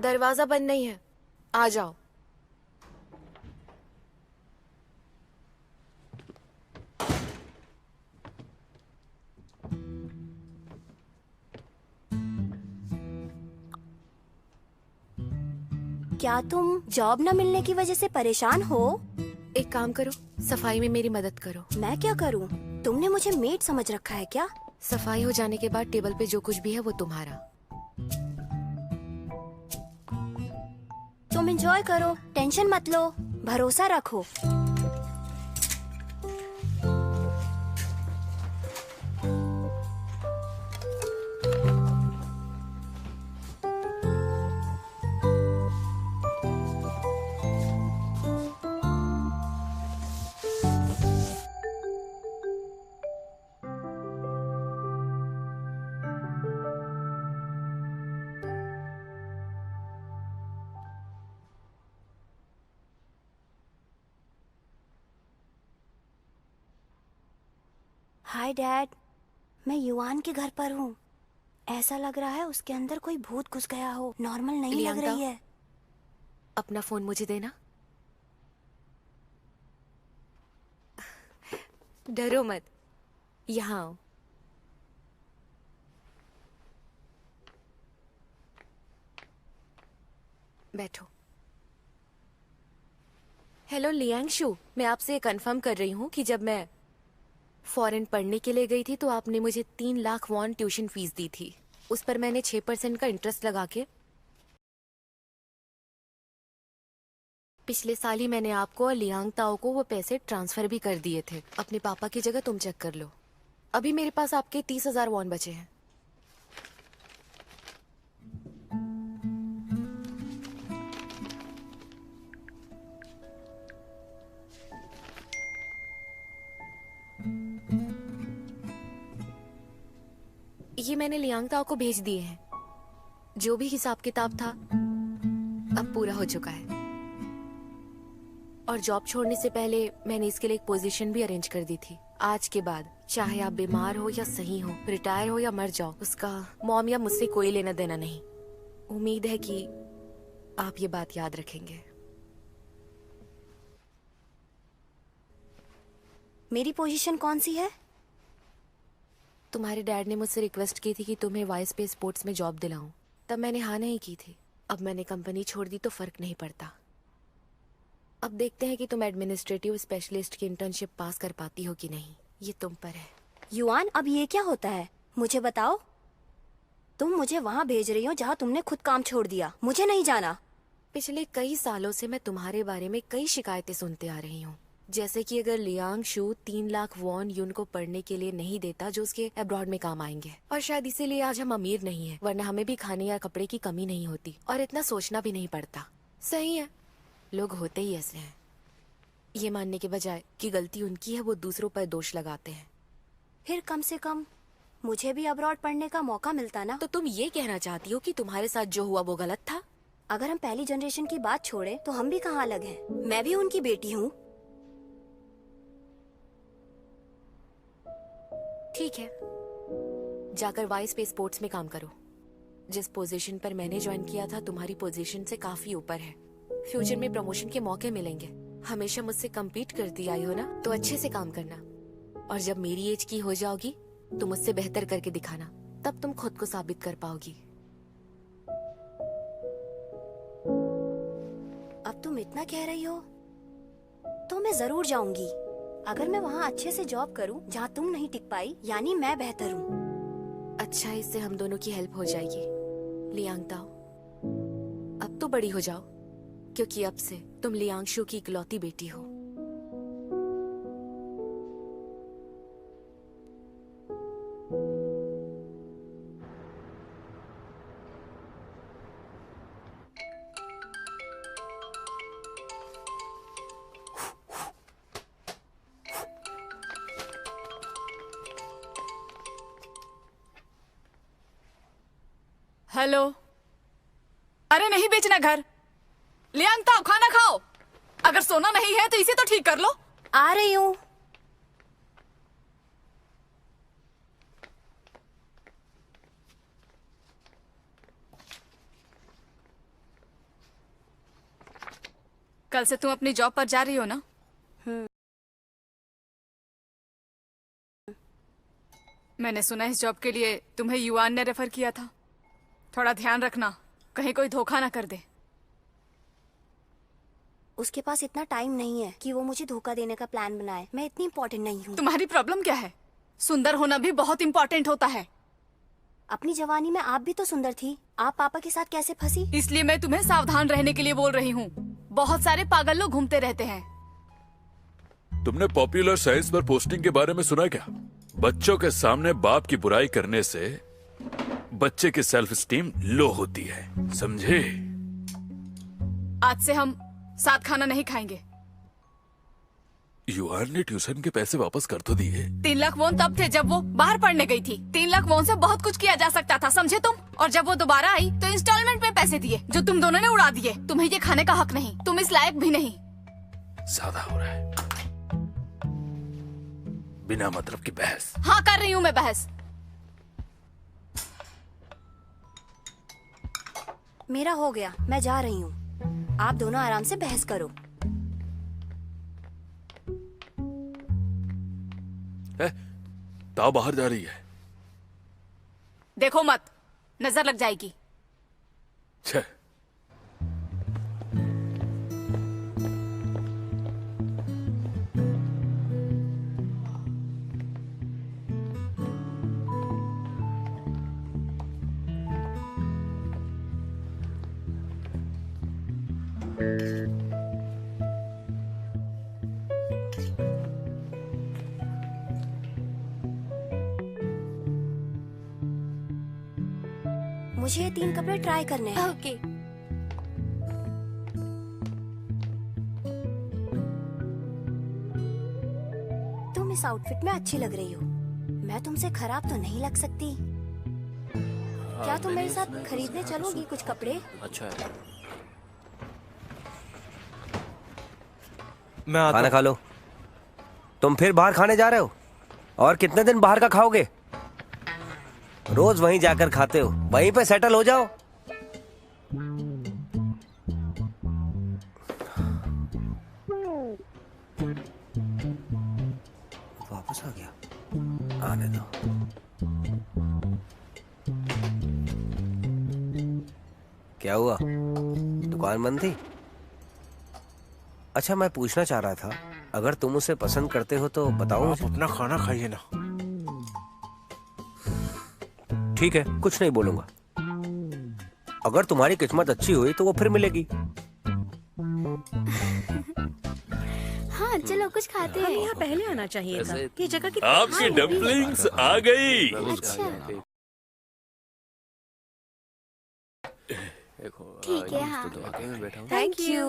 दरवाजा बंद नहीं है, आ जाओ। क्या तुम जॉब न मिलने की वजह से परेशान हो? एक काम करो, सफाई में मेरी मदद करो। मैं क्या करूं? तुमने मुझे मेड समझ रखा है क्या? सफाई हो जाने के बाद टेबल पे जो कुछ भी है वो तुम्हारा। तुम एंजॉय करो, टेंशन मत लो, भरोसा रखो। हाय डैड, मैं युआन के घर पर हूँ। ऐसा लग रहा है उसके अंदर कोई भूत घुस गया हो, नॉर्मल नहीं लग लियांगता, रही है। अपना फोन मुझे देना। डरो मत, यहाँ आओ। बैठो। हेलो लियांगशु, मैं आपसे ये कंफर्म कर रही हूँ कि जब मैं फॉरेन पढ़ने के लिए गई थी तो आपने मुझे 3 लाख वॉन ट्यूशन फीस दी थी। उस पर मैंने 6% का इंटरेस्ट लगा के पिछले साल ही मैंने आपको और लियांग ताओ को वो पैसे ट्रांसफर भी कर दिए थे। अपने पापा की जगह तुम चेक कर लो। अभी मेरे पास आपके 30,000 वॉन बचे हैं। ये मैंने लियांग ताओ को भेज दिए हैं। जो भी हिसाब किताब था अब पूरा हो चुका है। और जॉब छोड़ने से पहले मैंने इसके लिए एक पोजीशन भी अरेंज कर दी थी। आज के बाद चाहे आप बीमार हो या सही हो, रिटायर हो या मर जाओ, उसका मॉम या मुझसे कोई लेना देना नहीं। उम्मीद है कि आप ये बात याद रखेंगे। मेरी पोजीशन कौन सी है? तुम्हारे डैड ने मुझसे रिक्वेस्ट की थी कि तुम्हें वाइस पे स्पोर्ट्स में जॉब दिलाऊं। तब मैंने हाँ नहीं की थी। अब मैंने कंपनी छोड़ दी तो फर्क नहीं पड़ता। अब देखते हैं कि तुम एडमिनिस्ट्रेटिव स्पेशलिस्ट की इंटर्नशिप पास कर पाती हो कि नहीं। ये तुम पर है। युआन, अब ये क्या होता है? मुझे बताओ। तुम मुझे वहाँ भेज रही हो जहाँ तुमने खुद काम छोड़ दिया। मुझे नहीं जाना। पिछले कई सालों से मैं तुम्हारे बारे में कई शिकायतें सुनते आ रही हूँ। जैसे कि अगर लियांगशु 3 लाख वॉन यून को पढ़ने के लिए नहीं देता जो उसके अब्रॉड में काम आएंगे, और शायद इसीलिए आज हम अमीर नहीं है, वरना हमें भी खाने या कपड़े की कमी नहीं होती और इतना सोचना भी नहीं पड़ता। सही है, लोग होते ही ऐसे हैं। ये मानने के बजाय कि गलती उनकी है, वो दूसरों पर दोष लगाते हैं। फिर कम से कम मुझे भी अब्रॉड पढ़ने का मौका मिलता ना। तो तुम ये कहना चाहती हो कि तुम्हारे साथ जो हुआ वो गलत था? अगर हम पहली जनरेशन की बात छोड़े तो हम भी कहाँ अलग हैं। मैं भी उनकी बेटी हूँ। ठीक है, जाकर वाइस पे स्पोर्ट्स में काम करो। जिस पोजीशन पर मैंने ज्वाइन किया था तुम्हारी पोजीशन से काफी ऊपर है। फ्यूचर में प्रमोशन के मौके मिलेंगे। हमेशा मुझसे कम्पीट करती आई हो ना, तो अच्छे से काम करना। और जब मेरी एज की हो जाओगी तो मुझसे बेहतर करके दिखाना, तब तुम खुद को साबित कर पाओगी। अब तुम इतना कह रही हो तो मैं जरूर जाऊंगी। अगर मैं वहाँ अच्छे से जॉब करूँ जहाँ तुम नहीं टिक पाई, यानी मैं बेहतर हूँ। अच्छा, इससे हम दोनों की हेल्प हो जाएगी। लियांग ताओ, अब तो बड़ी हो जाओ, क्योंकि अब से तुम लियांगशु की इकलौती बेटी हो। हेलो। अरे नहीं बेचना घर। लियांगताओ, खाना खाओ। अगर सोना नहीं है तो इसे तो ठीक कर लो। आ रही हूँ। कल से तुम अपनी जॉब पर जा रही हो ना? मैंने सुना इस जॉब के लिए तुम्हें युआन ने रेफर किया था। थोड़ा ध्यान रखना, कहीं कोई धोखा ना कर दे। उसके पास इतना टाइम नहीं है कि वो मुझे धोखा देने का प्लान बनाए। मैं इतनी इम्पोर्टेंट नहीं हूँ। तुम्हारी प्रॉब्लम क्या है? सुंदर होना भी बहुत इम्पोर्टेंट होता है। अपनी जवानी में आप भी तो सुंदर थी। आप पापा के साथ कैसे फंसी? इसलिए मैं तुम्हें सावधान रहने के लिए बोल रही हूँ। बहुत सारे पागल लोग घूमते रहते हैं। तुमने पॉपुलर साइंस पर पोस्टिंग के बारे में सुना क्या? बच्चों के सामने बाप की बुराई करने से बच्चे की सेल्फ स्टीम लो होती है, समझे? आज से हम साथ खाना नहीं खाएंगे। युआन ने ट्यूशन के पैसे वापस कर तो दिए। 3 लाख वोन तब थे जब वो बाहर पढ़ने गई थी। 3 लाख वोन से बहुत कुछ किया जा सकता था, समझे तुम? और जब वो दोबारा आई तो इंस्टॉलमेंट में पैसे दिए, जो तुम दोनों ने उड़ा दिए। तुम्हें ये खाने का हक नहीं, तुम इस लायक भी नहीं। ज्यादा हो रहा है, बिना मतलब की बहस। हाँ, कर रही हूँ मैं बहस। मेरा हो गया, मैं जा रही हूँ। आप दोनों आराम से बहस करो। ताऊ बाहर जा रही है। देखो मत, नजर लग जाएगी। छह। मुझे ये 3 कपड़े ट्राई करने हैं। ओके। तुम इस आउटफिट में अच्छी लग रही हो। मैं तुमसे खराब तो नहीं लग सकती। क्या तुम मेरे साथ खरीदने चलोगी कुछ कपड़े? अच्छा है। मैं आता खाना खा लो। तुम फिर बाहर खाने जा रहे हो? और कितने दिन बाहर का खाओगे? रोज वहीं जाकर खाते हो, वहीं पे सेटल हो जाओ। वापस आ गया, आने दो। क्या हुआ, दुकान बंद थी? अच्छा, मैं पूछना चाह रहा था, अगर तुम उसे पसंद करते हो तो बताओ आप मुझे। अपना खाना खाइए ना। ठीक है, कुछ नहीं बोलूंगा। अगर तुम्हारी किस्मत अच्छी हुई तो वो फिर मिलेगी। हाँ चलो कुछ खाते हैं। यहाँ पहले आना चाहिए था। ये जगह की आपकी डम्पलिंग्स आ गई। अच्छा ठीक है। हाँ थैंक यू।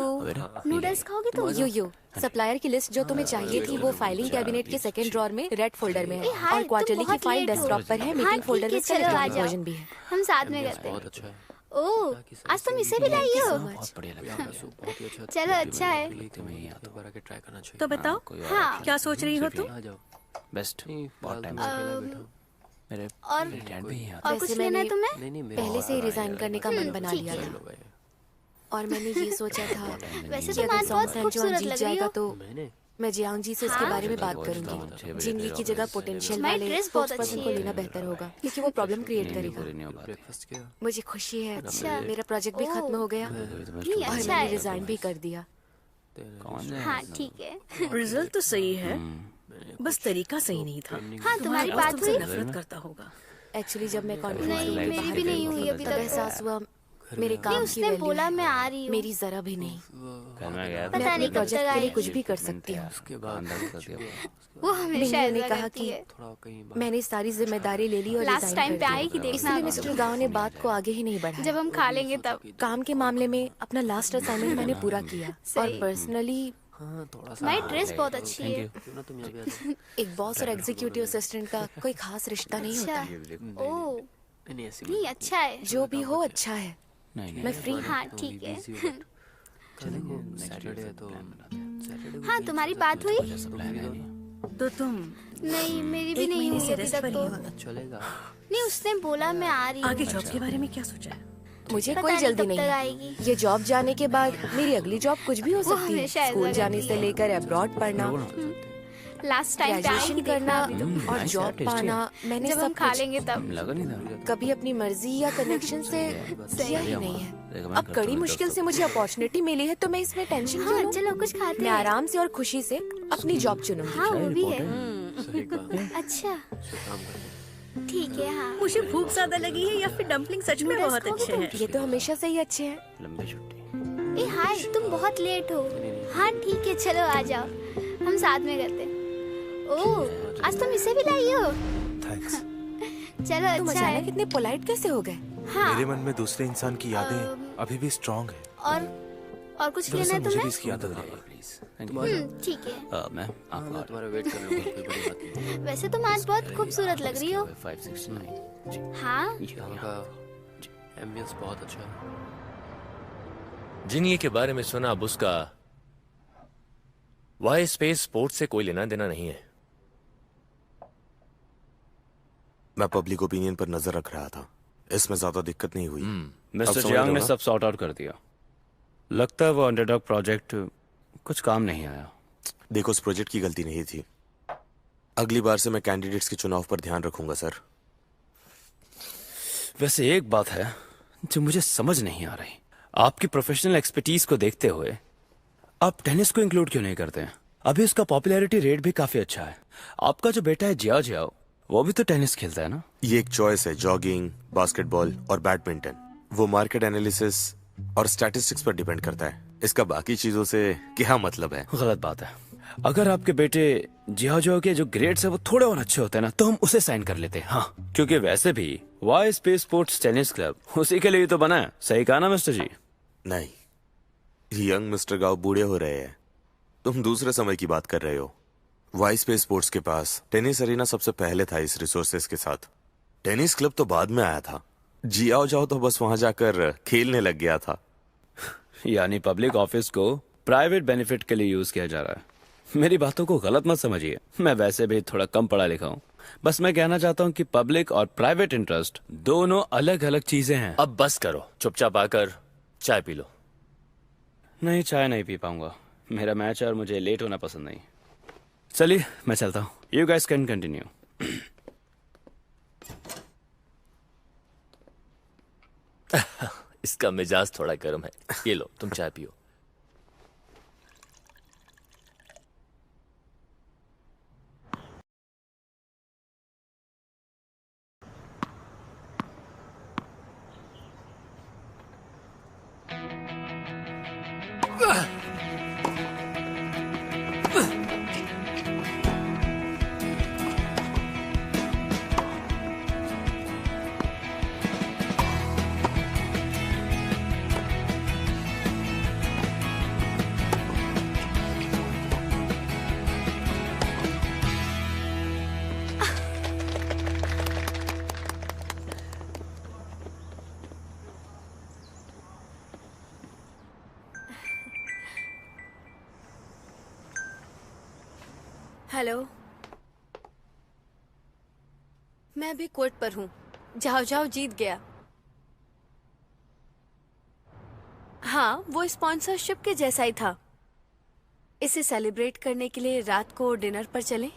नूडल्स खाओगे तुम? यो सप्लायर की लिस्ट जो तुम्हें चाहिए थी वो फाइलिंग कैबिनेट के सेकंड ड्रॉर में रेड फोल्डर में है, हाय, और तुम क्वार्टरली की बहुत फाइल लेट हो। डेस्कटॉप पर है। हाँ, मीटिंग फोल्डर में ठीक है, चलो, आ जाओ। वर्जन भी है। हम साथ में करते हैं। बहुत अच्छा है, ओह, आज तुम इसे भी लाई हो? बहुत बढ़िया लगा। बहुत ही अच्छा। चलो अच्छा है। दोबारा के ट्राई करना चाहिए। तो बताओ, हाँ। क्या सोच रही हो तुम? आ जाओ। बेस्ट बहुत टाइम मेरे और फ्रेंड भी हैं। और कुछ वैसे लेना है मैंने तुम्हें? पहले से ही रिजाइन करने का मन बना लिया था, और मैंने ये सोचा था वैसे कि तुम अगर आज बहुत सॉन्ग खूबसूरत जीत लग रही जाएगा हो। तो मैं जियांग जी से इसके बारे में बात करूंगी। जिंदगी की जगह पोटेंशियल तुम्हारी वाले ड्रेस बहुत स्पोक्सपर्सन अच्छी को है। लेना बेहतर होगा, क्योंकि वो प्रॉब्लम क्रिएट करेगा। ब्रेकफास्ट किया? मुझे खुशी है, अच्छा। मेरा प्रोजेक्ट भी ओह। खत्म हो गया नहीं और अच्छा मैंने है। रिजाइन भी कर दिया। हाँ ठीक है। रिजल्ट तो सही है, बस तरीका सही नहीं था। हाँ तुम्हारी बॉस बात तुमसे हुई? नफरत करता होगा। एक्चुअली जब मैं कॉन्फ्रेंस नहीं, रूम के मेरी बाहर भी गई नहीं हुई थी, अभी तब तक। एहसास हुआ मेरे नहीं काम की उसने वैल्यू बोला है। मैं आ रही हूँ। मेरी जरा भी नहीं। पता मैं नहीं अपने कब प्रोजेक्ट तक के लिए आए। कुछ भी कर सकती हूँ। वो हमेशा मैंने ऐसा कहा करती कि है। मैंने सारी जिम्मेदारी ले ली और लास्ट रिजाइन टाइम कर पे दिया। आएगी देखना। इसलिए मिस्टर गांव ने बात को आगे ही नहीं बढ़ाया। जब हम खा लेंगे तब। काम के मामले में अपना लास्ट असाइनमेंट मैंने पूरा किया, और सही। पर्सनली तुम्हारी ड्रेस बहुत अच्छी है। एक बॉस और एग्जीक्यूटिव असिस्टेंट का कोई खास रिश्ता नहीं अच्छा। होता। ओह नहीं अच्छा है। जो भी हो अच्छा है। मैं फ्री हूँ। हाँ ठीक है। हाँ तुम्हारी बात हुई? तो तुम नहीं मेरी भी एक नहीं महीने हुई से अभी रेस्ट तक पर ही तो। हो। नहीं उसने बोला मैं आ रही हूँ। आगे जॉब के बारे में क्या सोचा है? मुझे पता कोई नहीं जल्दी कब नहीं तक है। आएगी। ये जॉब जाने के बाद मेरी अगली जॉब कुछ भी हो वो सकती है। हमेशा ऐसा स्कूल जाने करती से है। लेकर अब्रॉड पढ़ना, लास्ट टाइम पे ग्रेजुएशन आएगी करना देखना और जॉब पाना, मैंने जब हम सब खा कुछ लेंगे तब। लगा नहीं था कभी अपनी मर्जी या कनेक्शन से किया ही नहीं है। अब कड़ी मुश्किल से मुझे अपॉर्चुनिटी मिली है तो मैं इसमें टेंशन क्यों हाँ लूं? चलो कुछ खाते मैं हैं। आराम से और खुशी से अपनी जॉब चुनूंगी। हाँ वो भी है। अच्छा ठीक है। हाँ मुझे भूख ज्यादा लगी है या फिर डम्पलिंग सच में नूडल्स बहुत खाओगे अच्छे तुम? हैं। ये तो हमेशा से ही अच्छे हैं। लंबी छुट्टी। ए हाय तुम बहुत लेट हो। हाँ ठीक है चलो आ जाओ, हम साथ में करते हैं। ओह आज तुम इसे भी लाई हो। थैंक्स। चलो तुम अच्छा है। अचानक इतने पोलाइट कैसे हो गए? हाँ मेरे मन में दूसरे इंसान की यादें अभी भी स्ट्रांग है। और कुछ लेना दरअसल है मुझे भी तुम्हें? इसकी आदत है। प्लीज ठीक है। मैम आप तुम्हारा वेट कर रहे हो, कोई बड़ी बात नहीं। वैसे तुम आज बहुत खूबसूरत लग रही हो। 569 जी। हाँ यहाँ का एम्बियंस बहुत अच्छा है। जिन्हीं के बारे में सुना अब उसका वाई स्पेस स्पोर्ट्स से कोई लेना देना नहीं है। मैं पब्लिक ओपिनियन पर नजर रख रहा था, इसमें ज्यादा दिक्कत नहीं हुई। अब मिस्टर समझ जियांग रहे ने हो ना? सब सॉर्ट आउट कर दिया। लगता है वो अंडरडॉग प्रोजेक्ट कुछ काम नहीं आया। देखो उस प्रोजेक्ट की गलती नहीं थी। अगली बार से मैं कैंडिडेट्स के चुनाव पर ध्यान रखूंगा सर। वैसे एक बात है जो मुझे समझ नहीं आ रही, आपकी प्रोफेशनल एक्सपर्टीज को देखते हुए आप टेनिस को इंक्लूड क्यों नहीं करते हैं? अभी उसका पॉपुलैरिटी रेट भी काफी अच्छा है। आपका जो बेटा है जियाओ जियाओ, वो भी तो टेनिस खेलता है ना? ये एक चॉइस है, जॉगिंग, बास्केटबॉल और बैडमिंटन। वो मार्केट एनालिसिस और स्टैटिस्टिक्स पर डिपेंड करता है। इसका बाकी चीजों से क्या मतलब है? गलत बात है। अगर आपके बेटे जियाओ जियाओ के जो ग्रेड्स है वो थोड़े और अच्छे होते हैं ना, तो हम उसे साइन कर लेते हैं। हाँ, क्योंकि वैसे भी Y space sports tennis club उसी के लिए ही तो बना है। सही कहा ना मिस्टर जी? नहीं, यंग मिस्टर गाओ बूढ़े हो रहे हैं, तुम दूसरे समय की बात कर रहे हो। वाई स्पेस स्पोर्ट्स के पास टेनिस अरीना सबसे पहले था इस रिसोर्सेस के साथ। टेनिस क्लब तो बाद में आया था। जियाओ जाओ तो बस वहां जाकर खेलने लग गया था। यानी पब्लिक ऑफिस को प्राइवेट बेनिफिट के लिए यूज किया जा रहा है। मेरी बातों को गलत मत समझिए, मैं वैसे भी थोड़ा कम पढ़ा लिखा हूँ। बस मैं कहना चाहता हूँ कि पब्लिक और प्राइवेट इंटरेस्ट दोनों अलग अलग चीजें हैं। अब बस करो, चुपचाप आकर चाय पी लो। नहीं, चाय नहीं पी पाऊंगा, मेरा मैच है और मुझे लेट होना पसंद नहीं। चलिए मैं चलता हूँ, यू गाइस कैन कंटिन्यू। इसका मिजाज थोड़ा गर्म है, ये लो तुम चाय पियो। हेलो, मैं अभी कोर्ट पर हूँ। जाओ जाओ जीत गया। हाँ, वो स्पॉन्सरशिप के जैसा ही था। इसे सेलिब्रेट करने के लिए रात को डिनर पर चलें?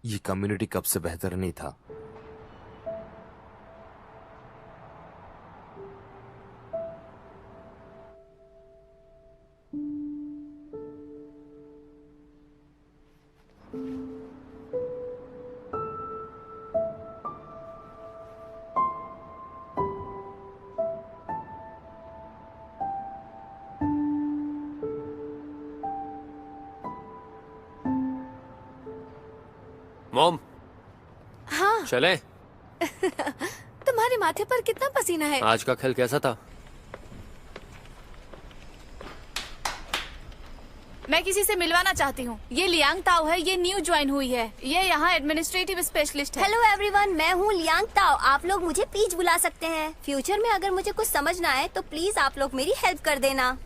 ये कम्युनिटी कब से बेहतर नहीं था। मॉम, हाँ, चले? तुम्हारे माथे पर कितना पसीना है? आज का खेल कैसा था? मैं किसी से मिलवाना चाहती हूँ। ये लियांग ताओ है, ये न्यू ज्वाइन हुई है। ये यहाँ एडमिनिस्ट्रेटिव स्पेशलिस्ट है। हेलो एवरीवन, मैं हूँ लियांग ताओ। आप लोग मुझे पीच बुला सकते हैं। फ्यूचर में अगर मुझे कुछ समझ ना आए तो प्लीज आप लोग मेरी हेल्प कर देना।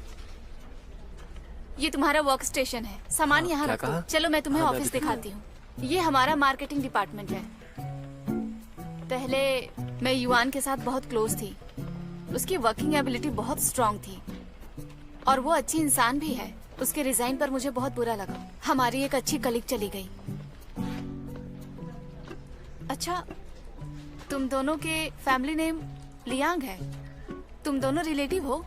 ये तुम्हारा वर्क स्टेशन है, सामान यहाँ क्या रखो। कहा? चलो मैं तुम्हें ऑफिस दिखाती हूँ। ये हमारा मार्केटिंग डिपार्टमेंट है। पहले मैं युआन के साथ बहुत क्लोज थी। उसकी वर्किंग एबिलिटी बहुत स्ट्रांग थी और वो अच्छी इंसान भी है। उसके रिजाइन पर मुझे बहुत बुरा लगा। हमारी एक अच्छी कलीग चली गई। अच्छा, तुम दोनों के फैमिली नेम लियांग है। तुम दोनों रिलेटिव हो?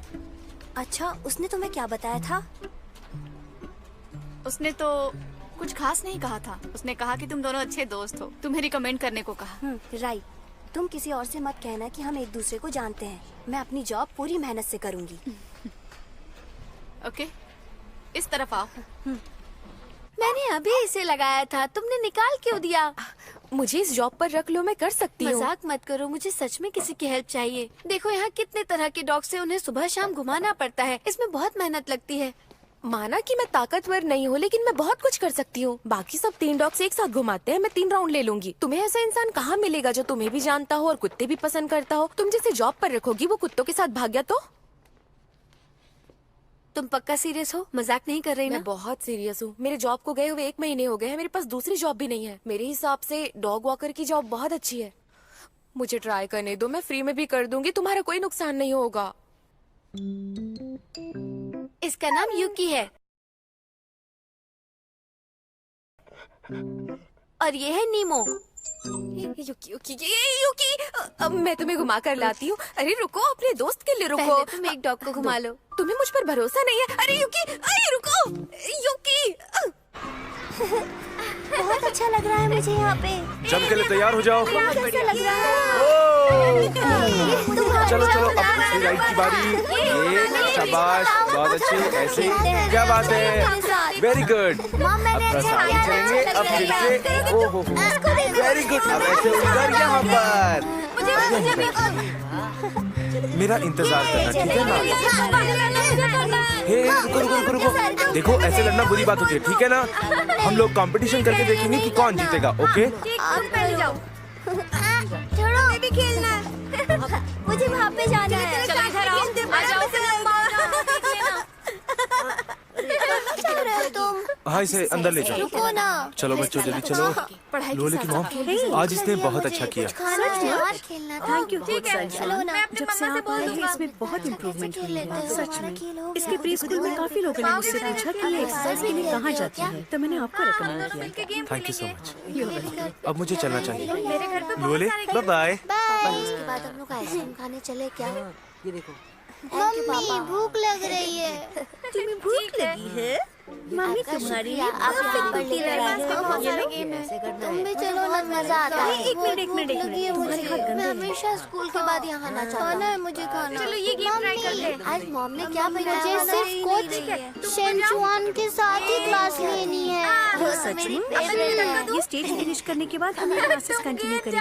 अच्छा, उसने तुम्हें क्या बताया था? उसने तो कुछ खास नहीं कहा था। उसने कहा कि तुम दोनों अच्छे दोस्त हो। तुम्हें रिकमेंड करने को कहा। राइट। तुम किसी और से मत कहना कि हम एक दूसरे को जानते हैं। मैं अपनी जॉब पूरी मेहनत से करूंगी। ओके, इस तरफ आओ। मैंने अभी इसे लगाया था, तुमने निकाल क्यों दिया? मुझे इस जॉब पर रख लो, मैं कर सकती हूँ। मजाक मत करो, मुझे सच में किसी की हेल्प चाहिए। देखो यहाँ कितने तरह के डॉग्स हैं, उन्हें सुबह शाम घुमाना पड़ता है। इसमें बहुत मेहनत लगती है। माना कि मैं ताकतवर नहीं हूँ, लेकिन मैं बहुत कुछ कर सकती हूँ। बाकी सब 3 डॉग्स एक साथ घुमाते हैं, मैं 3 राउंड ले लूंगी। तुम्हें ऐसा इंसान कहाँ मिलेगा जो तुम्हें भी जानता हो और कुत्ते भी पसंद करता हो? तुम जिसे जॉब पर रखोगी वो कुत्तों के साथ भाग गया तो? तुम पक्का सीरियस हो? मजाक नहीं कर रही मैं ना? बहुत सीरियस हूँ। मेरे जॉब को गए हुए 1 महीने हो गए हैं। मेरे पास दूसरी जॉब भी नहीं है। मेरे हिसाब से डॉग वॉकर की जॉब बहुत अच्छी है। मुझे ट्राई करने दो, मैं फ्री में भी कर दूंगी। तुम्हारा कोई नुकसान नहीं होगा। इसका नाम यूकी है और ये है नीमो। युकी युकी युकी, अब मैं तुम्हें घुमा कर लाती हूँ। अरे रुको, अपने दोस्त के लिए रुको। पहले तुम एक डॉग को घुमा लो। तुम्हें मुझ पर भरोसा नहीं है? अरे युकी, अरे रुको युकी। बहुत अच्छा लग रहा है मुझे यहाँ पे। जम के लिए तैयार हो जाओ। कैसा लग रहा है? चलो चलो, अब दूसरी राइड की बारी। ये शाबाश, बहुत अच्छे। ऐसे क्या बात है, वेरी गुड। अब थोड़ा सा आगे चलेंगे। अब फिर से, ओहो वेरी गुड। अब ऐसे ऊपर यहाँ पर। मेरा इंतजार करना, ठीक है ना? हे रुको रुको रुको रुको। देखो, ऐसे लड़ना बुरी बात होती है, ठीक है ना? हम लोग कंपटीशन करके देखेंगे कि कौन जीतेगा। ओके? आप पहले जाओ। छोड़ो, मैं भी खेलना है। मुझे वहाँ पे जाना है। चलो इधर आओ, आ जाओ। चल रहे हो तुम? हाँ, इसे अंदर ले जाओ। रुको ना। चलो बच्चों, जल्दी चलो। पढ़ाई लोले की मॉम, आज इसने बहुत अच्छा किया। खाना है यार, खेलना था। थैंक यू ठीक है, चलो ना। जब से आप आए हैं इसमें बहुत इम्प्रूवमेंट हुई है। सच में इसके प्री स्कूल में काफी लोगों ने मुझसे पूछा कि ये एक्सरसाइज के लिए कहाँ जाती है, तो मैंने आपको रिकमेंड किया। Thank you so much. अब मुझे चलना चाहिए। लोले, बाय बाय। बाय। इसके बाद हम लोग आइसक्रीम खाने चले क्या? ये देखो। मम्मी भूख लग रही है। तुम्हें भूख लगी है? मम्मी तुम्हारी आप यहाँ पर लेकर आए हो। ये लो, ऐसे करना है। तुम भी चलो ना, मजा आता है। एक मिनट एक मिनट एक मिनट, तुम्हारे हाथ गंदे मैं हैं। हमेशा स्कूल के बाद यहाँ आना चाहता हूँ। खाना है मुझे, खाना। चलो ये गेम ट्राई करते हैं। आज मॉम ने क्या बनाया? मुझे सिर्फ कोच शेनचुआन के साथ ही क्लास लेनी है। वो सच में? ये स्टेज फिनिश करने के बाद हम ये क्लासेस कंटिन्यू करेंगे।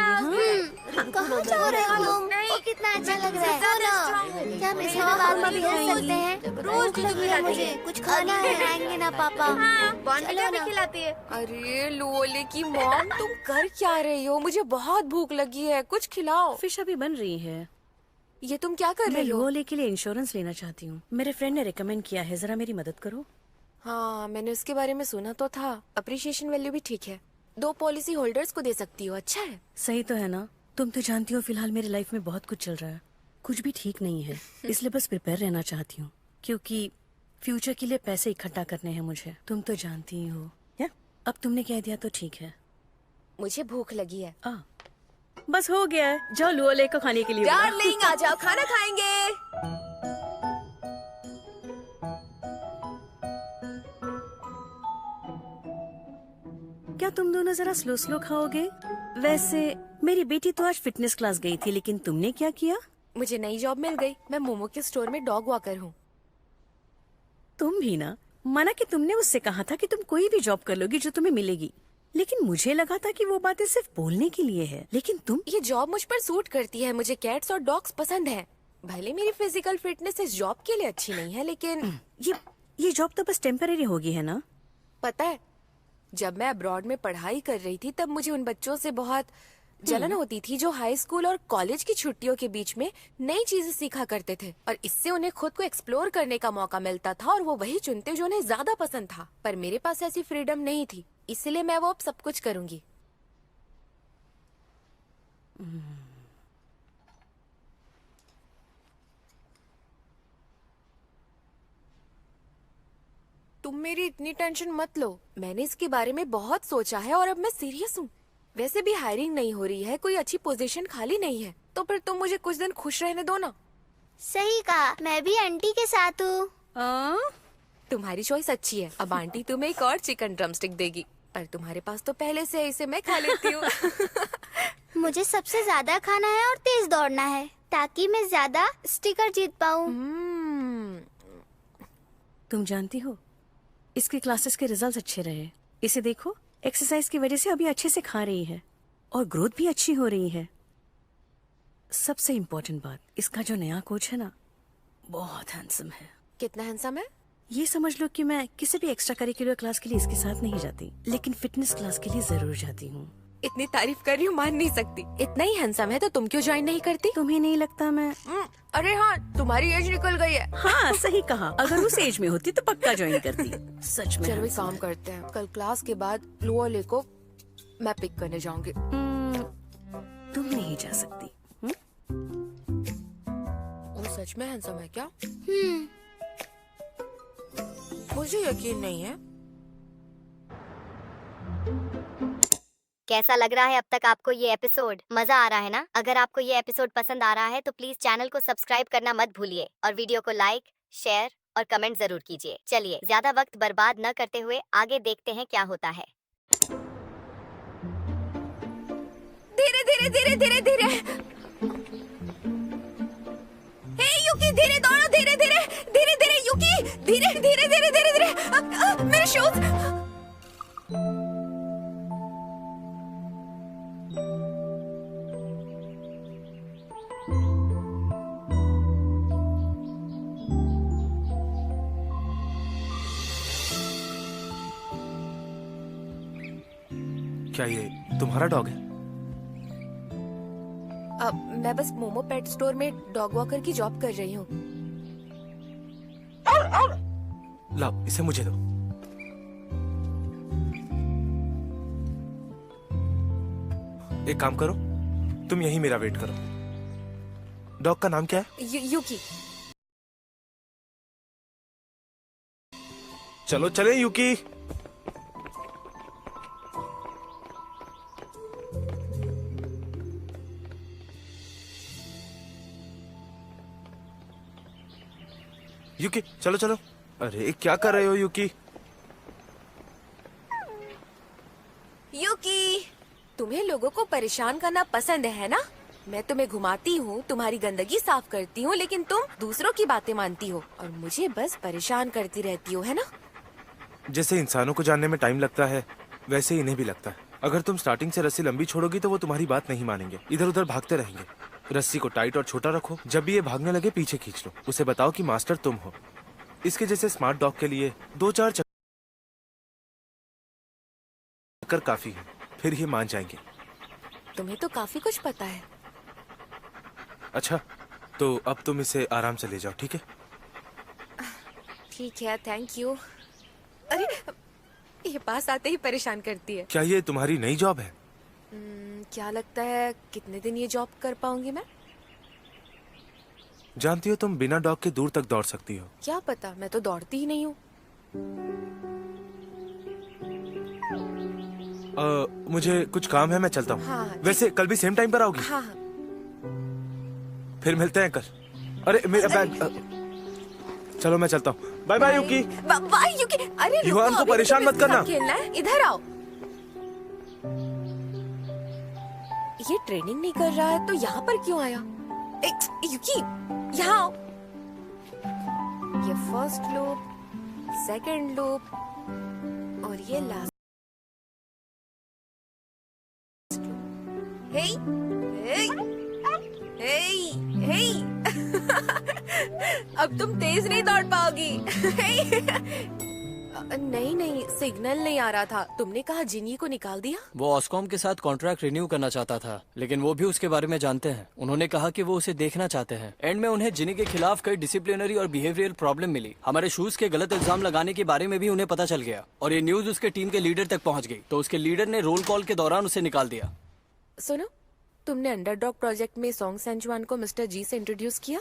हाँ, कहाँ जा रहे हो तुम? वो कितना अच्छा लग रहा है। क्या हम इसी में बात भी कर सकते हैं? रोज लगी है मुझे, कुछ खाना है। आएंगे ना पापा? चलो ना। खिलाती है। अरे लोले की मॉम, तुम कर क्या रही हो? मुझे बहुत भूख लगी है, कुछ खिलाओ। फिश अभी बन रही है। ये तुम क्या कर मैं रही हो? लोले के लिए इंश्योरेंस लेना चाहती हूँ। मेरे फ्रेंड ने रिकमेंड किया है, जरा मेरी मदद करो। हाँ, मैंने उसके बारे में सुना तो था। अप्रिशिएशन वैल्यू भी ठीक है। 2 पॉलिसी होल्डर्स को दे सकती हो, अच्छा है। सही तो है ना? तुम तो जानती हो फिलहाल मेरी लाइफ में बहुत कुछ चल रहा है, कुछ भी ठीक नहीं है। इसलिए बस प्रिपेयर रहना चाहती हूँ, क्योंकि फ्यूचर के लिए पैसे इकट्ठा करने हैं मुझे। तुम तो जानती ही हो। या? अब तुमने कह दिया तो ठीक है। मुझे भूख लगी है। बस हो गया है, जाओ लोले को खाने के लिए बुलाओ। डार्लिंग, आ जाओ, खाना खाएंगे। क्या तुम दोनों जरा स्लो स्लो खाओगे? वैसे मेरी बेटी तो आज फिटनेस क्लास गई थी, लेकिन तुमने क्या किया? मुझे नई जॉब मिल गई। मैं मोमो के स्टोर में डॉग वॉकर हूँ। तुम भी ना? माना कि तुमने उससे कहा था कि तुम कोई भी जॉब कर लोगी जो तुम्हें मिलेगी, लेकिन मुझे लगा था कि वो बातें सिर्फ बोलने के लिए है। लेकिन तुम ये जॉब मुझ पर सूट करती है। मुझे कैट्स और डॉग्स पसंद है। भले मेरी फिजिकल फिटनेस इस जॉब के लिए अच्छी नहीं है, लेकिन ये जॉब तो बस टेम्पररी होगी, है ना? पता है, जब मैं अब्रॉड में पढ़ाई कर रही थी तब मुझे उन बच्चों से बहुत जलन होती थी जो हाई स्कूल और कॉलेज की छुट्टियों के बीच में नई चीजें सीखा करते थे, और इससे उन्हें खुद को एक्सप्लोर करने का मौका मिलता था और वो वही चुनते जो उन्हें ज्यादा पसंद था। पर मेरे पास ऐसी फ्रीडम नहीं थी, इसलिए मैं वो अब सब कुछ करूंगी। तुम मेरी इतनी टेंशन मत लो। मैंने इसके बारे में बहुत सोचा है और अब मैं सीरियस हूँ। वैसे भी हायरिंग नहीं हो रही है, कोई अच्छी पोजीशन खाली नहीं है, तो फिर तुम मुझे कुछ दिन खुश रहने दो ना। सही कहा, मैं भी आंटी के साथ हूँ। तुम्हारी चॉइस अच्छी है। अब आंटी तुम्हें एक और चिकन ड्रमस्टिक देगी, पर तुम्हारे पास तो पहले से है, इसे मैं खा लेती हूँ। मुझे सबसे ज्यादा खाना है और तेज दौड़ना है ताकि मैं ज्यादा स्टिकर जीत पाऊँ। तुम जानती हो, इसके क्लासेस के रिजल्ट्स अच्छे रहे। इसे देखो, एक्सरसाइज की वजह से अभी अच्छे से खा रही है और ग्रोथ भी अच्छी हो रही है। सबसे इम्पोर्टेंट बात, इसका जो नया कोच है ना, बहुत हैंडसम है। कितना हैंडसम है? ये समझ लो कि मैं किसी भी एक्स्ट्रा करिकुलर क्लास के लिए इसके साथ नहीं जाती, लेकिन फिटनेस क्लास के लिए जरूर जाती हूँ। इतनी तारीफ कर रही हूँ, मान नहीं सकती। इतना ही हैंडसम है तो तुम क्यों ज्वाइन नहीं करती? तुम्हें नहीं लगता मैं? अरे हाँ, तुम्हारी एज निकल गई है। हाँ सही कहा, अगर उस एज में होती तो पक्का ज्वाइन करती। सच में। चलो एक काम करते हैं, कल क्लास के बाद लोअर ले को मैं पिक करने जाऊंगी। तुम नहीं जा सकती। वो सच में हैंडसम है क्या? मुझे यकीन नहीं है। कैसा लग रहा है अब तक आपको ये एपिसोड? मजा आ रहा है ना? अगर आपको ये एपिसोड पसंद आ रहा है तो प्लीज चैनल को सब्सक्राइब करना मत भूलिए और वीडियो को लाइक, शेयर और कमेंट जरूर कीजिए। चलिए ज्यादा वक्त बर्बाद न करते हुए आगे देखते हैं क्या होता है। धीरे धीरे धीरे धीरे धीरे। हे युकी, धीरे दौड़ो, धीरे धीरे धीरे धीरे। युकी, धीरे धीरे धीरे धीरे धीरे। मेरे शूज। क्या ये तुम्हारा डॉग है? मैं बस मोमो पेट स्टोर में डॉग वॉकर की जॉब कर रही हूँ। लाओ, इसे मुझे दो। एक काम करो, तुम यहीं मेरा वेट करो। डॉग का नाम क्या है? युकी। चलो चले युकी। युकी चलो चलो। अरे क्या कर रहे हो युकी? युकी, तुम्हें लोगों को परेशान करना पसंद है ना? मैं तुम्हें घुमाती हूँ, तुम्हारी गंदगी साफ करती हूँ, लेकिन तुम दूसरों की बातें मानती हो और मुझे बस परेशान करती रहती हो, है ना? जैसे इंसानों को जानने में टाइम लगता है, वैसे इन्हें भी लगता है। अगर तुम स्टार्टिंग से रस्सी लंबी छोड़ोगी तो वो तुम्हारी बात नहीं मानेंगे, इधर उधर भागते रहेंगे। रस्सी को टाइट और छोटा रखो, जब भी ये भागने लगे पीछे खींच लो। उसे बताओ कि मास्टर तुम हो। इसके जैसे स्मार्ट डॉग के लिए 2-4 चक्कर काफी है, फिर ये मान जाएंगे। तुम्हें तो काफी कुछ पता है। अच्छा, तो अब तुम इसे आराम से ले जाओ, ठीक है? ठीक है, थैंक यू। अरे ये पास आते ही परेशान करती है। क्या ये तुम्हारी नई जॉब है? क्या लगता है कितने दिन ये जॉब कर पाऊंगी मैं? जानती हो तुम बिना डॉग के दूर तक दौड़ सकती हो। क्या पता, मैं तो दौड़ती ही नहीं हूँ। मुझे कुछ काम है, मैं चलता हूँ। हाँ, वैसे कल भी सेम टाइम पर आओगी? हाँ। फिर मिलते हैं कल। अरे मेरा बैग। चलो मैं चलता हूँ। Bye bye Yuki. Bye Yuki. अरे युहान को परेशान मत करना। खेलना है, इधर आओ। ये ट्रेनिंग नहीं कर रहा है तो यहाँ पर क्यों आया? युकी, यहाँ आओ। ये फर्स्ट लूप, सेकंड लूप और ये लास्ट लूप। हे हे हे हे। अब तुम तेज नहीं दौड़ पाओगी। नहीं नहीं, सिग्नल नहीं आ रहा था। तुमने कहा जिनी को निकाल दिया? वो ऑस्कॉम के साथ कॉन्ट्रैक्ट रिन्यू करना चाहता था, लेकिन वो भी उसके बारे में जानते हैं। उन्होंने कहा कि वो उसे देखना चाहते हैं। एंड में उन्हें जिनी के खिलाफ कई डिसिप्लिनरी और बिहेवियरल प्रॉब्लम मिली। हमारे शूज के गलत इल्जाम लगाने के बारे में भी उन्हें पता चल गया और ये न्यूज उसके टीम के लीडर तक पहुँच गई, तो उसके लीडर ने रोल कॉल के दौरान उसे निकाल दिया। सुनो, तुमने अंडरडॉग प्रोजेक्ट में सॉन्ग सेंजुआन को मिस्टर जी से इंट्रोड्यूस किया?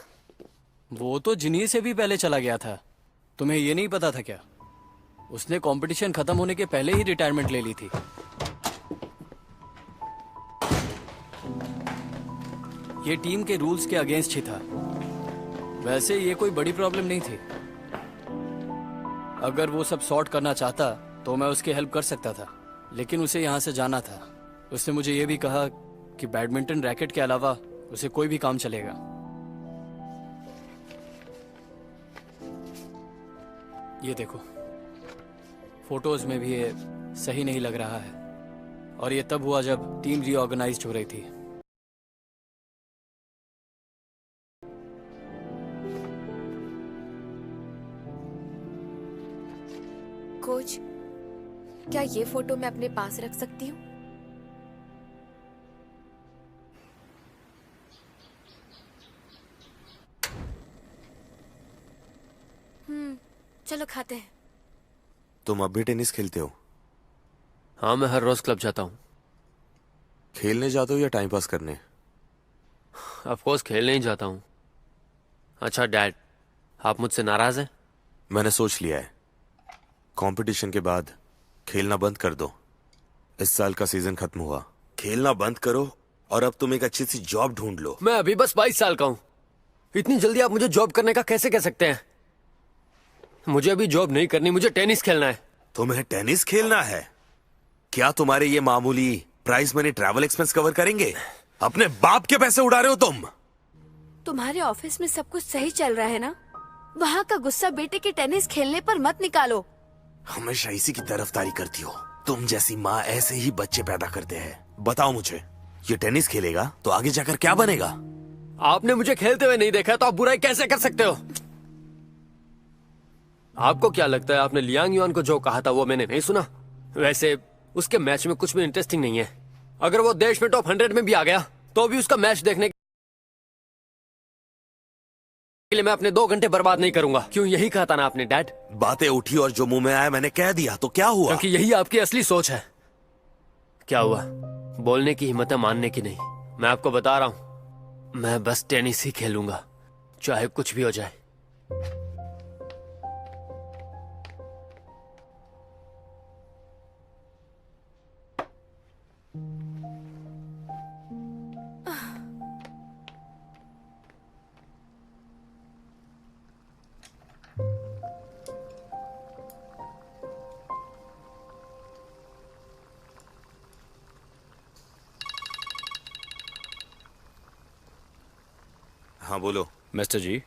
वो तो जिनी से भी पहले चला गया था। तुम्हें ये नहीं पता था क्या? उसने कंपटीशन खत्म होने के पहले ही रिटायरमेंट ले ली थी। ये टीम के रूल्स के अगेंस्ट ही था। वैसे ये कोई बड़ी प्रॉब्लम नहीं थी। अगर वो सब सॉर्ट करना चाहता तो मैं उसकी हेल्प कर सकता था, लेकिन उसे यहाँ से जाना था। उसने मुझे ये भी कहा कि बैडमिंटन रैकेट के अलावा उसे कोई भी काम चलेगा। ये देखो, फोटोज में भी ये सही नहीं लग रहा है, और ये तब हुआ जब टीम रीऑर्गेनाइज्ड हो रही थी। कोच, क्या ये फोटो मैं अपने पास रख सकती हूँ? चलो खाते हैं। तुम अब भी टेनिस खेलते हो? हाँ, मैं हर रोज क्लब जाता हूँ। खेलने जाते हो या टाइम पास करने? ऑफ कोर्स खेलने ही जाता हूँ। अच्छा डैड, आप मुझसे नाराज हैं? मैंने सोच लिया है, कंपटीशन के बाद खेलना बंद कर दो। इस साल का सीजन खत्म हुआ, खेलना बंद करो और अब तुम एक अच्छी सी जॉब ढूंढ लो। मैं अभी बस 22 साल का हूँ। इतनी जल्दी आप मुझे जॉब करने का कैसे कह सकते हैं? मुझे अभी जॉब नहीं करनी, मुझे टेनिस खेलना है। तुम्हें टेनिस खेलना है? क्या तुम्हारे ये मामूली price money travel expense cover करेंगे? अपने बाप के पैसे उड़ा रहे हो तुम। तुम्हारे ऑफिस में सब कुछ सही चल रहा है ना? वहाँ का गुस्सा बेटे के टेनिस खेलने पर मत निकालो। हमेशा इसी की तरफदारी करती हो। तुम जैसी माँ ऐसे ही बच्चे पैदा करते हैं। बताओ मुझे, ये टेनिस खेलेगा तो आगे जाकर क्या बनेगा? आपने मुझे खेलते हुए नहीं देखा तो आप बुराई कैसे कर सकते हो? आपको क्या लगता है आपने लियांग युआन को जो कहा था वो मैंने नहीं सुना? वैसे उसके मैच में कुछ भी इंटरेस्टिंग नहीं है। अगर वो देश में टॉप 100 में भी आ गया तो भी उसका मैच देखने के लिए मैं अपने 2 घंटे बर्बाद नहीं करूंगा। क्यों, यही कहा था ना आपने डैड? बातें उठी और जो मुंह में आया मैंने कह दिया, तो क्या हुआ? क्योंकि यही आपकी असली सोच है। क्या हुआ? बोलने की हिम्मत है, मानने की नहीं। मैं आपको बता रहा हूं, मैं बस टेनिस ही खेलूंगा, चाहे कुछ भी हो जाए। हाँ बोलो। मिस्टर जी,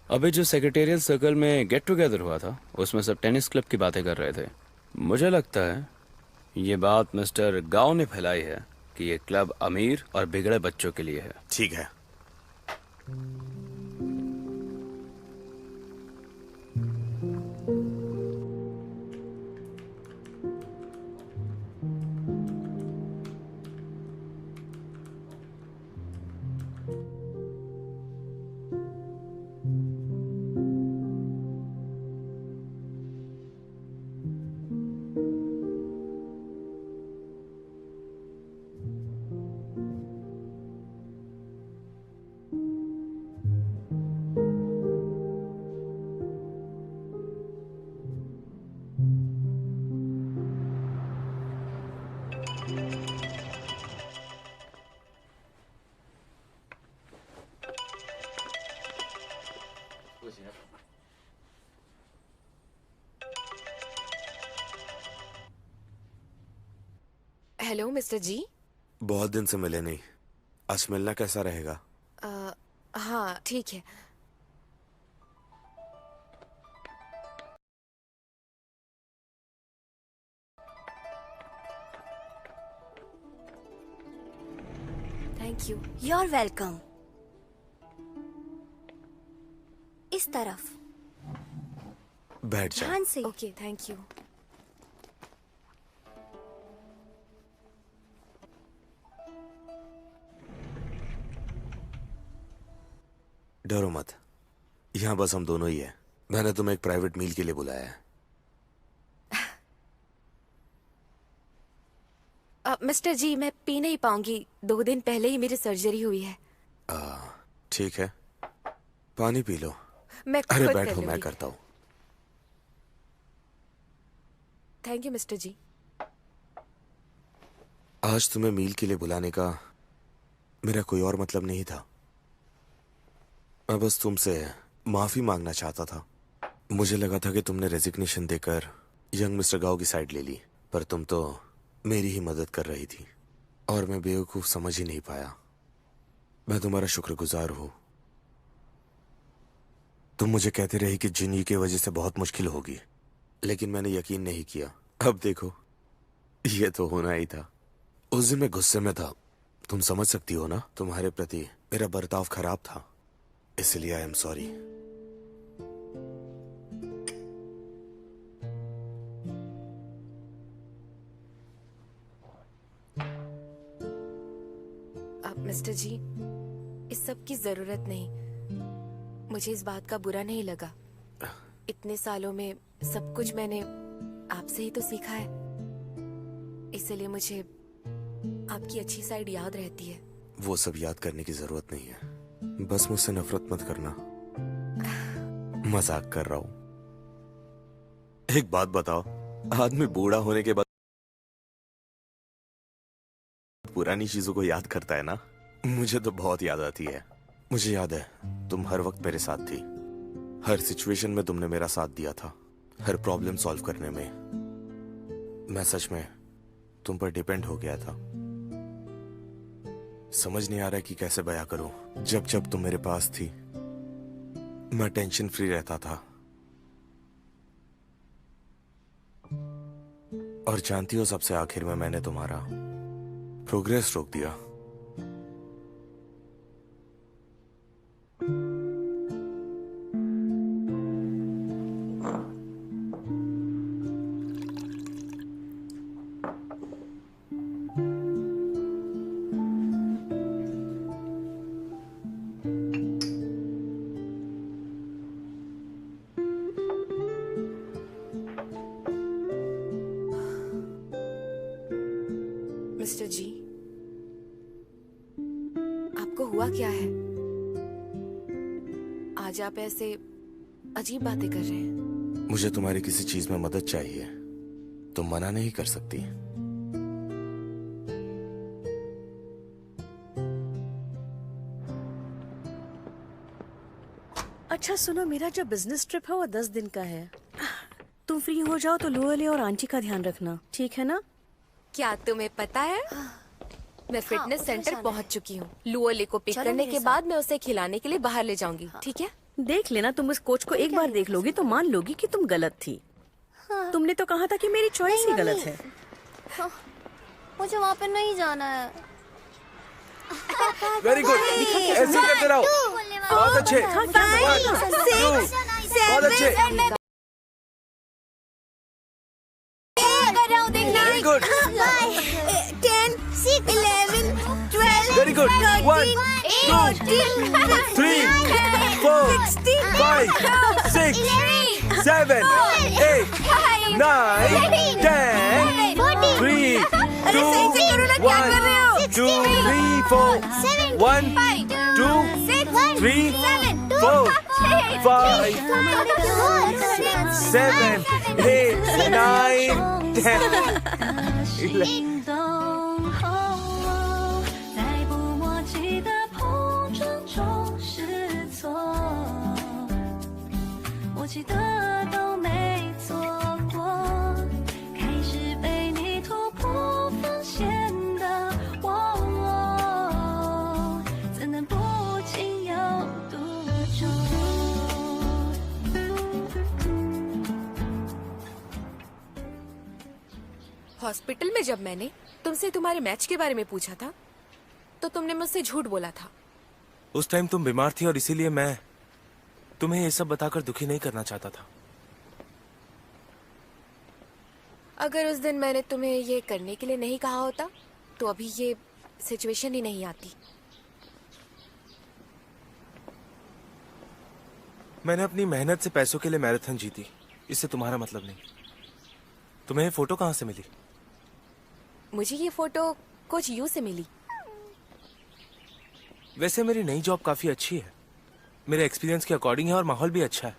अभी जो सेक्रेटेरियल सर्कल में गेट टुगेदर हुआ था उसमें सब टेनिस क्लब की बातें कर रहे थे। मुझे लगता है ये बात मिस्टर गाओ ने फैलाई है कि ये क्लब अमीर और बिगड़े बच्चों के लिए है। ठीक है। हेलो मिस्टर जी। बहुत दिन से मिले नहीं, आज मिलना कैसा रहेगा? हाँ ठीक है। Thank you. You're welcome। इस तरफ बैठ जाओ। ध्यान से। Okay, thank you. डरो मत, यहाँ बस हम दोनों ही हैं। मैंने तुम्हें एक प्राइवेट मील के लिए बुलाया है। मिस्टर जी, मैं पी नहीं पाऊंगी। 2 दिन पहले ही मेरी सर्जरी हुई है। ठीक है, पानी पी लो। मैं अरे खुद कर बैठो, मैं लूंगी। करता हूँ। थैंक यू मिस्टर जी। आज तुम्हें मील के लिए बुलाने का मेरा कोई और मतलब नहीं था। मैं बस तुमसे माफी मांगना चाहता था। मुझे लगा था कि तुमने रेजिग्नेशन देकर यंग मिस्टर गाओ की साइड ले ली, पर तुम तो मेरी ही मदद कर रही थी और मैं बेवकूफ समझ ही नहीं पाया। मैं तुम्हारा शुक्रगुजार हूं। तुम मुझे कहते रही कि जिनी की वजह से बहुत मुश्किल होगी, लेकिन मैंने यकीन नहीं किया। अब देखो, ये तो होना ही था। उस दिन मैं गुस्से में था, तुम समझ सकती हो ना। तुम्हारे प्रति मेरा बर्ताव खराब था, इसलिए आई एम सॉरी। अब मिस्टर जी, इस सब की जरूरत नहीं। मुझे इस बात का बुरा नहीं लगा। इतने सालों में सब कुछ मैंने आपसे ही तो सीखा है, इसलिए मुझे आपकी अच्छी साइड याद रहती है। वो सब याद करने की जरूरत नहीं है। बस मुझसे नफरत मत करना। मजाक कर रहा हूं। एक बात बताओ, आदमी बूढ़ा होने के बाद पुरानी चीजों को याद करता है ना। मुझे तो बहुत याद आती है। मुझे याद है तुम हर वक्त मेरे साथ थी। हर सिचुएशन में तुमने मेरा साथ दिया था, हर प्रॉब्लम सॉल्व करने में। मैं सच में तुम पर डिपेंड हो गया था। समझ नहीं आ रहा कि कैसे बयां करूं। जब जब तुम मेरे पास थी मैं टेंशन फ्री रहता था। और जानती हो, सबसे आखिर में मैंने तुम्हारा प्रोग्रेस रोक दिया। मिस्टर जी, आपको हुआ क्या है? आज आप ऐसे अजीब बातें कर रहे हैं। मुझे तुम्हारी किसी चीज में मदद चाहिए, तुम मना नहीं कर सकती। अच्छा सुनो, मेरा जो बिजनेस ट्रिप है वो 10 दिन का है। तुम फ्री हो जाओ तो लुओले और आंटी का ध्यान रखना, ठीक है ना? क्या तुम्हें पता है, मैं फिटनेस सेंटर पहुंच चुकी हूँ। लुओले को पिक करने के बाद मैं उसे खिलाने के लिए बाहर ले जाऊंगी, ठीक है? देख लेना, तुम इस कोच को एक बार देख लोगी तो मान लोगी कि तुम गलत थी। तुमने तो कहा था कि मेरी चॉइस ही गलत है। मुझे वहाँ पे नहीं जाना है। वेरी गुड, ऐसे करते रहो। बहुत अच्छे, बहुत अच्छे। Very good, 10, 11, 12, very good. 1, 2, 3, 4, 5, 6, 7, 8, 9, 10, 3, 2, 1, 2, 3, 4, 1, 2, 3, 4, 5, 7, 8, 9, 10. 在不默契的碰撞中试错，默契的都没错过，开始被你突破发现的我，怎能不情有独钟？ hospital में जब मैंने तुमसे तुम्हारे मैच के बारे में पूछा था तो तुमने मुझसे झूठ बोला था। उस टाइम तुम बीमार थी और इसीलिए मैं तुम्हें ये सब बताकर दुखी नहीं करना चाहता था। अगर उस दिन मैंने तुम्हें ये करने के लिए नहीं कहा होता तो अभी ये सिचुएशन ही नहीं आती। मैंने अपनी मेहनत से पैसों के लिए मैराथन जीती, इससे तुम्हारा मतलब नहीं। तुम्हें ये फोटो कहाँ से मिली? मुझे ये फोटो कोच यू से मिली। वैसे मेरी नई जॉब काफी अच्छी है, मेरे एक्सपीरियंस के अकॉर्डिंग है और माहौल भी अच्छा है।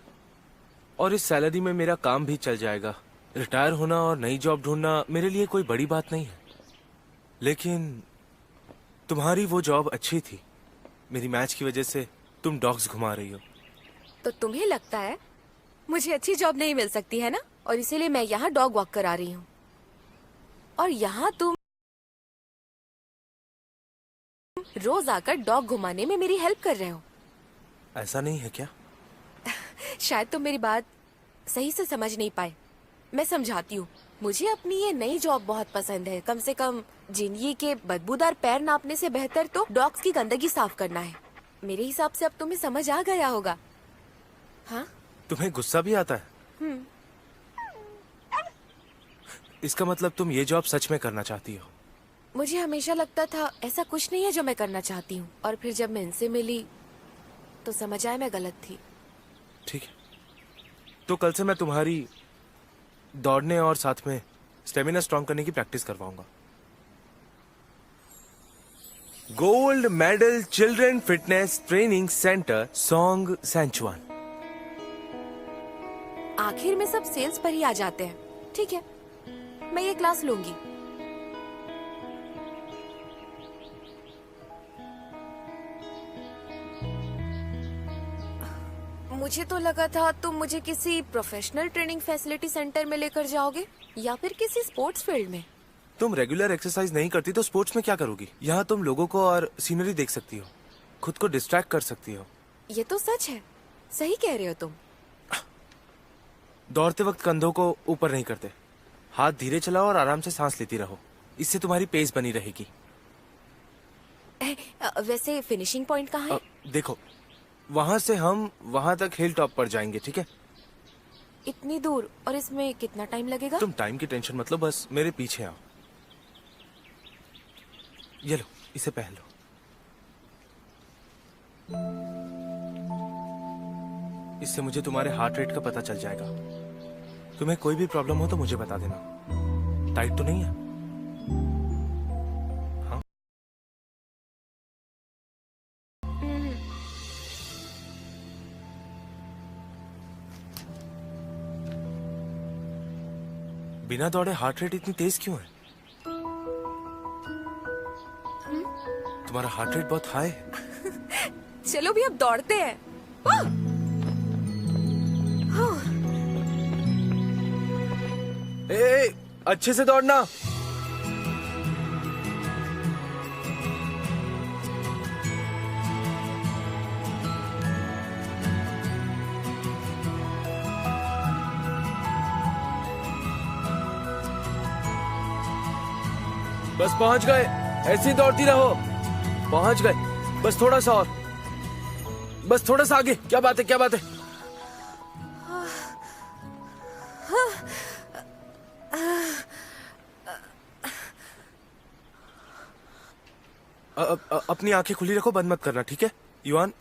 और इस सैलरी में मेरा काम भी चल जाएगा। रिटायर होना और नई जॉब ढूंढना मेरे लिए कोई बड़ी बात नहीं है, लेकिन तुम्हारी वो जॉब अच्छी थी। मेरी मैच की वजह से तुम डॉग्स घुमा रही हो। तो तुम्हें लगता है मुझे अच्छी जॉब नहीं मिल सकती है ना, और इसीलिए मैं यहाँ डॉग वॉक करा रही हूँ, और यहाँ तुम रोज आकर डॉग घुमाने में मेरी हेल्प कर रहे हो। ऐसा नहीं है क्या? शायद तुम मेरी बात सही से समझ नहीं पाए। मैं समझाती हूँ। मुझे अपनी ये नई जॉब बहुत पसंद है। कम से कम जिंदगी के बदबूदार पैर नापने से बेहतर तो डॉग्स की गंदगी साफ करना है। मेरे हिसाब से अब तुम्हें समझ आ गया होगा। हाँ, तुम्हें गुस्सा भी आता है? इसका मतलब तुम ये जॉब सच में करना चाहती हो? मुझे हमेशा लगता था ऐसा कुछ नहीं है जो मैं करना चाहती हूँ, और फिर जब मैं इनसे मिली तो समझ आया मैं गलत थी। ठीक है, तो कल से मैं तुम्हारी दौड़ने और साथ में स्टेमिना स्ट्रॉन्ग करने की प्रैक्टिस करवाऊंगा। Gold medal children fitness training centre Song Sanchuan. आखिर में सब सेल्स पर ही आ जाते हैं। ठीक है, मैं ये क्लास लूंगी। मुझे तो लगा था तुम मुझे किसी प्रोफेशनल ट्रेनिंग फैसिलिटी सेंटर में लेकर जाओगे या फिर किसी स्पोर्ट्स फील्ड में। तुम रेगुलर एक्सरसाइज नहीं करती तो स्पोर्ट्स में क्या करोगी? यहाँ तुम लोगों को और सीनरी देख सकती हो, खुद को डिस्ट्रैक्ट कर सकती हो। ये तो सच है, सही कह रहे हो तुम। दौड़ते वक्त कंधों को ऊपर नहीं करते, हाथ धीरे चलाओ और आराम से सांस लेती रहो, इससे तुम्हारी पेस बनी रहेगी। वैसे फिनिशिंग पॉइंट कहाँ है? देखो, वहाँ से हम वहाँ तक हिल टॉप पर जाएंगे, ठीक है? इतनी दूर, और इसमें कितना टाइम लगेगा? तुम टाइम की टेंशन मत लो, बस मेरे पीछे आओ। ये लो, इसे पहन लो। इससे मुझे तुम्हारे हार्ट रेट का पता चल जाएगा। तुम्हें कोई भी प्रॉब्लम हो तो मुझे बता देना। टाइट तो नहीं है? हाँ? बिना दौड़े हार्ट रेट इतनी तेज क्यों है? तुम्हारा हार्ट रेट बहुत हाई है। चलो भी अब दौड़ते हैं। ए, अच्छे से दौड़ना। बस पहुंच गए, ऐसे ही दौड़ती रहो। पहुंच गए, बस थोड़ा सा और, बस थोड़ा सा आगे। क्या बात है, क्या बात है? अपनी आंखें खुली रखो, बंद मत करना, ठीक है? युवान,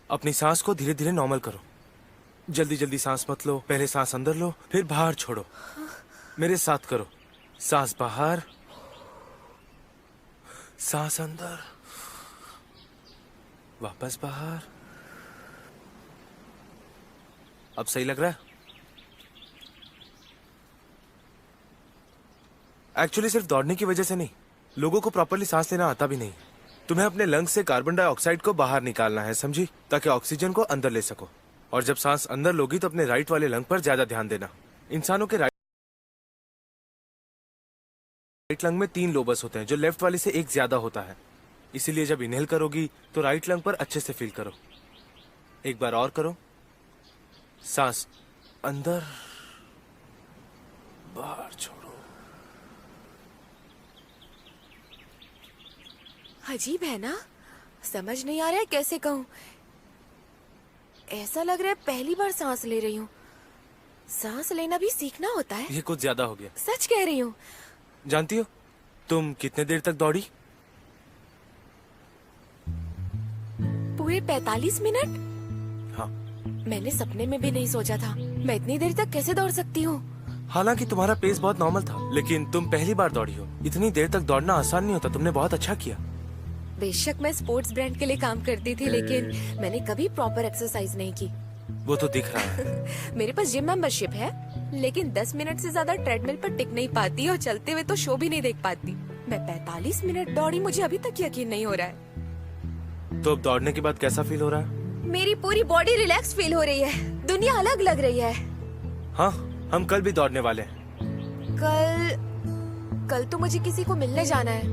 अपनी सांस को धीरे धीरे नॉर्मल करो। जल्दी जल्दी सांस मत लो। पहले सांस अंदर लो, फिर बाहर छोड़ो। मेरे साथ करो। सांस बाहर, सांस अंदर, वापस बाहर। अब सही लग रहा है? एक्चुअली सिर्फ दौड़ने की वजह से नहीं, लोगों को प्रॉपरली सांस लेना आता भी नहीं। तुम्हें अपने लंग्स से कार्बन डाइऑक्साइड को बाहर निकालना है, समझी? ताकि ऑक्सीजन को अंदर ले सको। और जब सांस अंदर लोगी तो अपने राइट वाले लंग पर ज्यादा ध्यान देना। इंसानों के राइट लंग में 3 लोबस होते हैं, जो लेफ्ट वाले से 1 ज्यादा होता है। इसीलिए जब इनहेल करोगी तो राइट लंग पर अच्छे से फील करो। एक बार और करो। सांस अंदर, बाहर छोड़ो। अजीब है ना, समझ नहीं आ रहा है कैसे कहूँ। ऐसा लग रहा है पहली बार सांस ले रही हूँ। सांस लेना भी सीखना होता है। ये कुछ ज्यादा हो गया। सच कह रही हूँ। जानती हो तुम कितने देर तक दौड़ी? पूरे 45 मिनट? हाँ। मैंने सपने में भी नहीं सोचा था मैं इतनी देर तक कैसे दौड़ सकती हूँ। हालांकि तुम्हारा पेस बहुत नॉर्मल था, लेकिन तुम पहली बार दौड़ी हो। इतनी देर तक दौड़ना आसान नहीं होता। तुमने बहुत अच्छा किया। बेशक मैं स्पोर्ट्स ब्रांड के लिए काम करती थी, लेकिन मैंने कभी प्रॉपर एक्सरसाइज नहीं की। वो तो दिख रहा है। मेरे पास जिम मेंबरशिप है, लेकिन 10 मिनट से ज्यादा ट्रेडमिल पर टिक नहीं पाती और चलते हुए तो शो भी नहीं देख पाती। मैं 45 मिनट दौड़ी, मुझे अभी तक यकीन नहीं हो रहा है। तो अब दौड़ने के बाद कैसा फील हो रहा है? मेरी पूरी बॉडी रिलैक्स फील हो रही है, दुनिया अलग लग रही है। हाँ, हम कल भी दौड़ने वाले हैं। कल तो मुझे किसी को मिलने जाना है।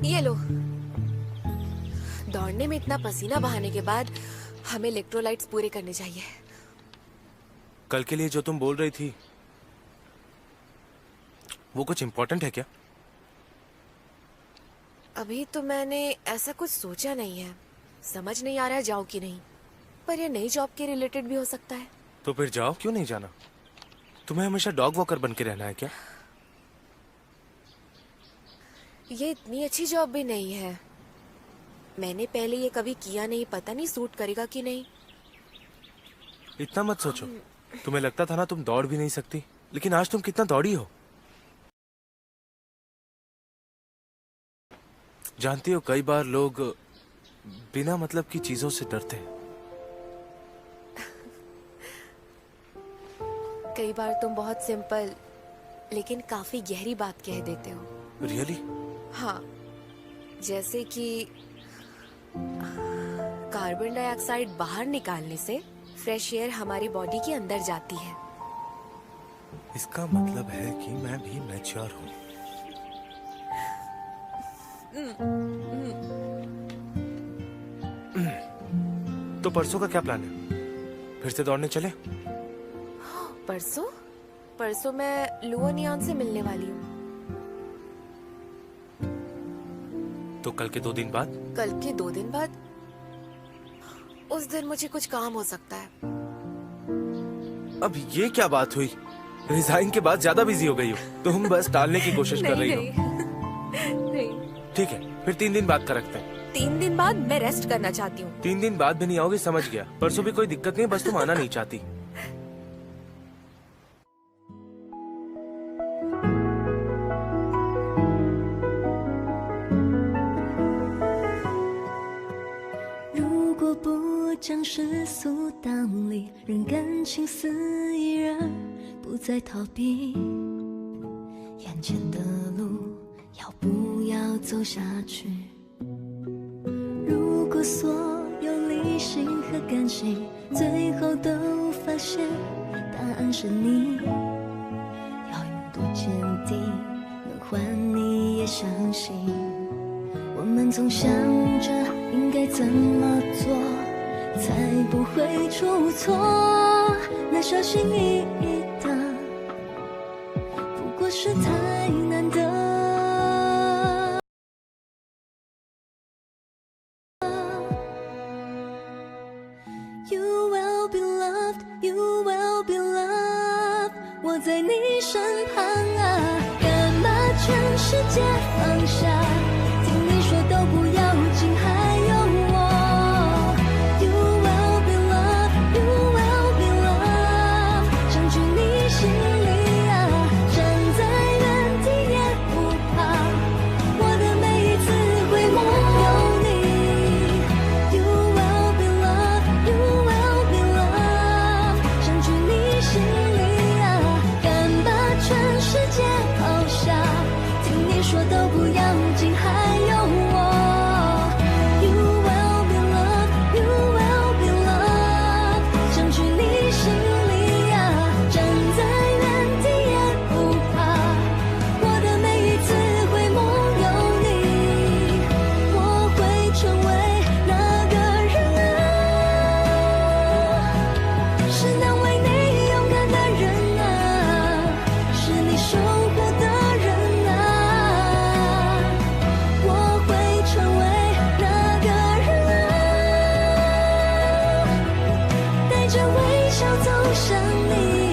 ये लो। दौड़ने में इतना पसीना बहाने के बाद हमें इलेक्ट्रोलाइट्स पूरे करने चाहिए। कल के लिए जो तुम बोल रही थी वो कुछ इम्पोर्टेंट है क्या? अभी तो मैंने ऐसा कुछ सोचा नहीं है, समझ नहीं आ रहा है जाऊं कि नहीं, पर ये नई जॉब के रिलेटेड भी हो सकता है। तो फिर जाओ, क्यों नहीं जाना? तुम्हें हमेशा डॉग वॉकर बन के रहना है क्या? ये इतनी अच्छी जॉब भी नहीं है, मैंने पहले ये कभी किया नहीं, पता नहीं सूट करेगा कि नहीं। इतना मत सोचो, तुम्हें लगता था ना तुम दौड़ भी नहीं सकती, लेकिन आज तुम कितना दौड़ी हो। जानती हो, कई बार लोग बिना मतलब की चीजों से डरते हैं। कई बार तुम बहुत सिंपल लेकिन काफी गहरी बात कह देते हो। रियली? हाँ, जैसे कि कार्बन डाइऑक्साइड बाहर निकालने से फ्रेश एयर हमारी बॉडी के अंदर जाती है। इसका मतलब है कि मैं भी मैच्योर हूँ। तो परसों का क्या प्लान है? फिर से दौड़ने चले? परसों मैं लुओनियान से मिलने वाली हूँ। तो कल के 2 दिन बाद? कल के 2 दिन बाद? उस दिन मुझे कुछ काम हो सकता है। अब ये क्या बात हुई? रिजाइन के बाद ज्यादा बिजी हो गई हो। तुम बस टालने की कोशिश कर रही हो। नहीं। ठीक है, फिर 3 दिन बाद का रखते हैं। 3 दिन बाद मैं रेस्ट करना चाहती हूँ। 3 दिन बाद भी नहीं आओगी, समझ गया। परसों भी कोई दिक्कत नहीं, बस तुम आना नहीं चाहती।将世俗当理，任感情肆意而不再逃避。眼前的路要不要走下去？如果所有理性和感性最后都发现答案是你，要有多坚定，能换你也相信。我们总想着应该怎么做才不会出错，那小心翼翼的不过是太难得。You will be loved, you will be loved， 我在你身旁啊，干嘛全世界放下，听你说都不要紧，还有我。着微笑走向你。